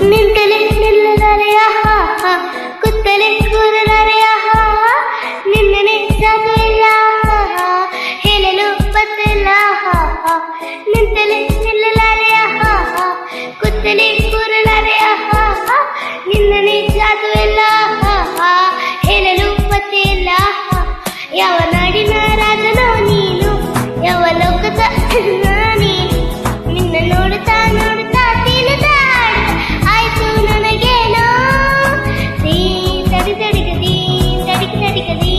ನಿಂತಲೇ ನಿಲ್ಲಲಾರೆಯ ಕುತ್ತಲೇ ಕೂರಲಾರೆಯ ನಿನ್ನನೆ ಸಾಗುವಿಲ್ಲ ಹೇಳಲು ಬತ್ತಿಲ್ಲ ನಿಂತಲೇ ನಿಲ್ಲಲಾರೆಯ ಕುತ್ತಲೇ ಕೂರಲಾರೆಯ ನಿನ್ನನೆ ಸಾಗುವಿಲ್ಲ ಹೇಳಲು ಬತ್ತಿಲ್ಲ ಯಾವ ನಾಡಿನ ರಾಜನೋ ನೀನು ಯಾವ ಲೋಕದ ನೀನು ನಿನ್ನ ನೋಡುತ್ತಾ ನೋಡುತ್ತಾ ತಿಳಿದ ಆಯ್ತು ನನಗೇನೋ ದೀನ್ ತಡಿ ತಡಿಗದಿ ತಡಿಕ ತಡಿಗದಿ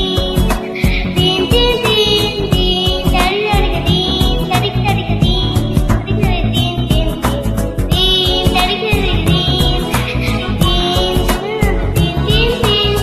ದೀನ್ ದೀನ್ ದೀನ್ ದೀನ್ ತಡಿ ತಡಿಗದಿ ತಡಿಕ ತಡಿಗದಿ ದೀನ್ ದೀನ್ ದೀನ್ ದೀನ್ ತಡಿಕ ತಡಿಗದಿ ದೀನ್ ದೀನ್ ದೀನ್ ದೀನ್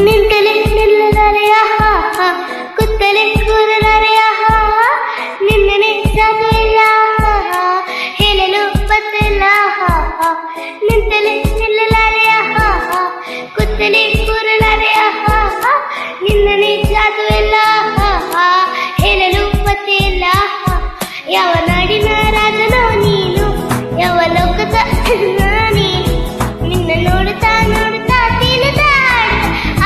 ನಿಂತಲೇ ನಿಲ್ಲಲಾರೆಯ ಕುತ್ತಲೇ ಕೂರಲಾರೆಯ ನಿನ್ನನೆ ಸಾಗುವಿಲ್ಲ ಹೇಳಲು ಬತ್ತಿಲ್ಲ ನಿಂತಲೇ ನಿಲ್ಲಲಾರೆಯ ಕುತ್ತಲೇ ಕೂರಲಾರೆಯ ನಿನ್ನನೆ ಸಾಗುವಿಲ್ಲ ಹೇಳಲು ಬತ್ತಿಲ್ಲ ಯಾವ ನಾಡಿನ ರಾಜನೋ ನೀನು ಯಾವ ಲೋಕದ ನೀನು ನಿನ್ನ ನೋಡುತ್ತಾ ನೋಡುತ್ತಾ ತಿಳಿದ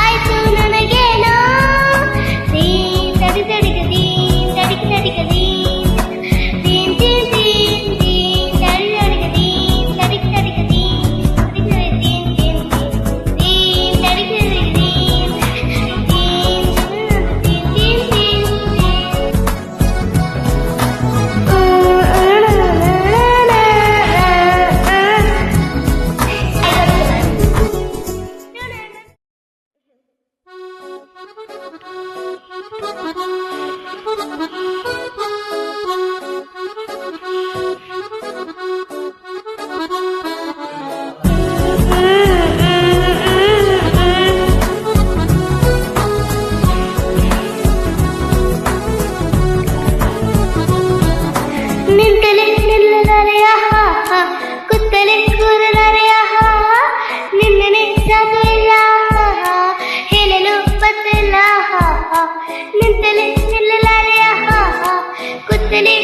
ಆಯ್ತು ನನಗೇನೋ ದೀನ್ ತಡಿ ತಡಿಗದಿ ತಡಿಕ ತಡಿಗದಿ ದೀನ್ ದೀನ್ ದೀನ್ ದೀನ್ ತಡಿ ತಡಿಗದಿ ತಡಿಕ ತಡಿಗದಿ ದೀನ್ ದೀನ್ ದೀನ್ ದೀನ್ ತಡಿಕ ತಡಿಗದಿ ದೀನ್ ದೀನ್ ದೀನ್ ದೀನ್ ನಿಂತಲೇ ನಿಲ್ಲಲಾರೆಯ ಕುತ್ತಲೇ ಕೂರಲಾರೆಯ ನಿನ್ನನೆ ಸಾಗುವಿಲ್ಲ ಹೇಳಲು ಬತ್ತಿಲ್ಲ ನಿಂತಲೇ ನಿಲ್ಲಲಾರೆಯ ಕುತ್ತಲೇ